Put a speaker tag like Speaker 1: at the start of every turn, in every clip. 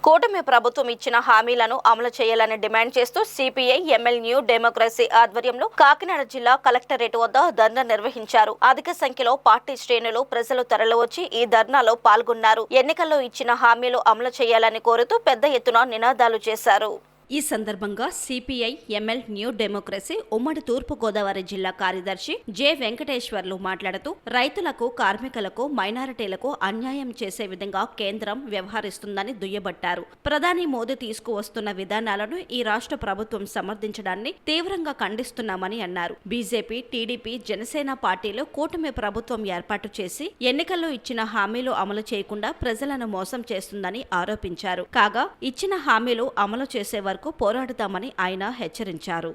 Speaker 1: కూటమి ప్రభుత్వం ఇచ్చిన హామీలను అమలు చేయాలని డిమాండ్ చేస్తూ సిపిఐ ఎంఎల్ న్యూ డెమోక్రసీ ఆధ్వర్యంలో కాకినాడ జిల్లా కలెక్టరేట్ వద్ద ధర్నా నిర్వహించారు. అధిక సంఖ్యలో పార్టీ శ్రేణులు ప్రజలు తరలివచ్చి ఈ ధర్నాలో పాల్గొన్నారు. ఎన్నికల్లో ఇచ్చిన హామీలు అమలు చేయాలని కోరుతూ పెద్ద ఎత్తున నినాదాలు చేశారు. ఈ సందర్భంగా సిపిఐ ఎంఎల్ న్యూ డెమోక్రసీ ఉమ్మడి తూర్పుగోదావరి జిల్లా కార్యదర్శి జె వెంకటేశ్వర్లు మాట్లాడుతూ రైతులకు, కార్మికులకు, మైనారిటీలకు అన్యాయం చేసే విధంగా కేంద్రం వ్యవహరిస్తుందని దుయ్యబట్టారు. ప్రధాని మోదీ తీసుకువస్తున్న విధానాలను ఈ రాష్ట్ర ప్రభుత్వం సమర్థించడాన్ని తీవ్రంగా ఖండిస్తున్నామని అన్నారు. బీజేపీ, టీడీపీ, జనసేన పార్టీలు కూటమి ప్రభుత్వం ఏర్పాటు చేసి ఎన్నికల్లో ఇచ్చిన హామీలు అమలు చేయకుండా ప్రజలను మోసం చేస్తుందని ఆరోపించారు. కాగా ఇచ్చిన హామీలు అమలు చేసే వరకు పోరాడుతామని ఆయన హెచ్చరించారు.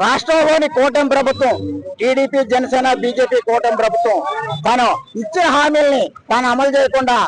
Speaker 2: రాష్ట్రంలోని కూటమి ప్రభుత్వం, టీడీపీ, జనసేన, బీజేపీ కూటమి ప్రభుత్వం తాను ఇచ్చిన హామీల్ని తాను అమలు చేయకుండా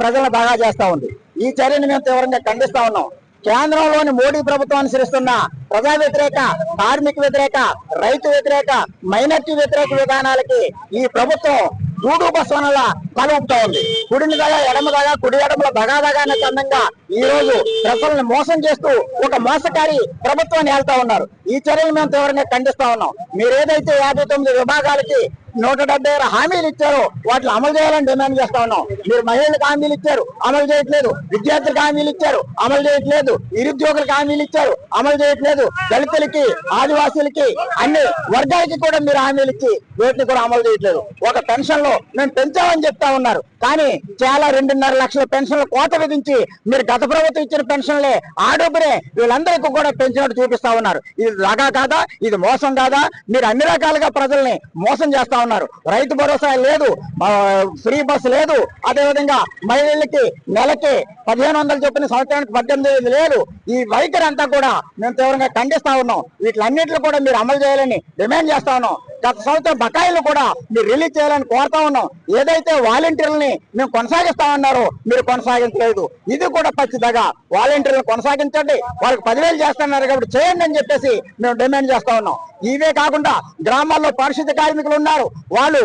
Speaker 2: ప్రజలను బాగా చేస్తా ఉంది. ఈ చర్యను మేము తీవ్రంగా ఖండిస్తా ఉన్నాం. కేంద్రంలోని మోడీ ప్రభుత్వం అనుసరిస్తున్న ప్రజా వ్యతిరేక, కార్మిక వ్యతిరేక, రైతు వ్యతిరేక, మైనార్టీ వ్యతిరేక విధానాలకి ఈ ప్రభుత్వం దూడు బస్వనలా తలూపుతా ఉంది. కుడిని దగా, ఎడమ దగా, కుడి ఎడమల దగాదగా అనే చందంగా ఈ రోజు ప్రజలను మోసం చేస్తూ ఒక మోసకారి ప్రభుత్వాన్ని వెళ్తా ఉన్నారు. ఈ చర్యలు మేము తీవ్రంగా ఖండిస్తా ఉన్నాం. మీరు ఏదైతే 59 విభాగాలకి 176 హామీలు ఇచ్చారో వాటిని అమలు చేయాలని డిమాండ్ చేస్తా ఉన్నాం. మీరు మహిళలకు హామీలు ఇచ్చారు, అమలు చేయట్లేదు. విద్యార్థులకు హామీలు ఇచ్చారు, అమలు చేయట్లేదు. నిరుద్యోగులకు హామీలు ఇచ్చారు, అమలు చేయట్లేదు. దళితులకి, ఆదివాసీలకి, అన్ని వర్గాలకి కూడా మీరు హామీలు ఇచ్చి వీటిని కూడా అమలు చేయట్లేదు. ఒక పెన్షన్లో మేము పెంచామని చెప్తా ఉన్నారు, కానీ చాలా 2.5 లక్షల పెన్షన్లు కోత విధించి మీరు గత ప్రభుత్వం ఇచ్చిన పెన్షన్లే ఆడోబరే వీళ్ళందరికీ కూడా పెంచినట్టు చూపిస్తా ఉన్నారు. ఇది లాగా కాదా? ఇది మోసం కాదా? మీరు అన్ని రకాలుగా ప్రజల్ని మోసం చేస్తా ఉన్నారు. రైతు భరోసా లేదు, ఫ్రీ బస్ లేదు, అదేవిధంగా మహిళలకి నెలకి 1500 చొప్పున సంవత్సరానికి 18,000 లేదు. ఈ వైఖరి అంతా కూడా మేము తీవ్రంగా ఖండిస్తా ఉన్నాం. వీటిలన్నింటిలో కూడా మీరు అమలు చేయాలని డిమాండ్ చేస్తా ఉన్నాం. గత సంవత్సరం బకాయిలు కూడా మీరు రిలీజ్ చేయాలని కోరుతా ఉన్నాం. ఏదైతే వాలంటీర్లని మేము కొనసాగిస్తామన్నారో మీరు కొనసాగించలేదు. ఇది కూడా పచ్చిదగా. వాలంటీర్లను కొనసాగించండి, వాళ్ళకి 10,000 చేస్తున్నారు కాబట్టి చేయండి అని చెప్పేసి మేము డిమాండ్ చేస్తా ఉన్నాం. ఇవే కాకుండా గ్రామాల్లో పారిశుద్ధ్య కార్మికులు ఉన్నారు, వాళ్ళు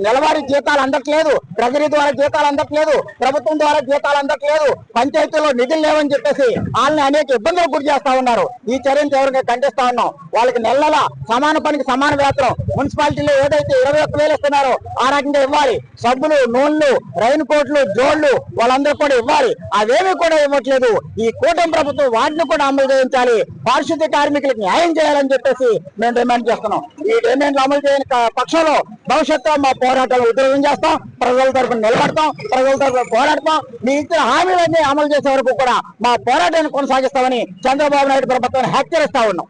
Speaker 2: నెలవారీ జీతాలు అందట్లేదు, ట్రెజరీ ద్వారా జీతాలు అందట్లేదు, ప్రభుత్వం ద్వారా జీతాలు అందట్లేదు, పంచాయతీలో నిధులు లేవని చెప్పేసి వాళ్ళని అనేక ఇబ్బందులకు గురి చేస్తా ఉన్నారు. ఈ చర్యను తీవ్రంగా ఖండిస్తా ఉన్నాం. వాళ్ళకి నెల సమాన పనికి సమాన వేతనం, మున్సిపాలిటీలో ఏదైతే 21,000 ఇస్తున్నారో ఆ రకంగా ఇవ్వాలి. సబ్బులు, నూనెలు, రైన్ కోట్లు, జోళ్లు వాళ్ళందరూ కూడా ఇవ్వాలి. అవేమీ కూడా ఇవ్వట్లేదు. ఈ కూటమి ప్రభుత్వం వాటిని కూడా అమలు చేయించాలి. పారిశుద్ధ్య కార్మికులకు న్యాయం చేయాలని చెప్పేసి మేము డిమాండ్ చేస్తున్నాం. ఈ డిమాండ్లు అమలు చేయని పక్షంలో భవిష్యత్తులో మా పోరాటాలు ఉధృతం చేస్తాం. ప్రజల తరఫున నిలబడతాం, ప్రజల తరఫున పోరాడతాం. మీ ఇచ్చిన హామీలన్నీ అమలు చేసే వరకు కూడా మా పోరాటాన్ని కొనసాగిస్తామని చంద్రబాబు నాయుడు ప్రభుత్వాన్ని హెచ్చరిస్తా ఉన్నాం.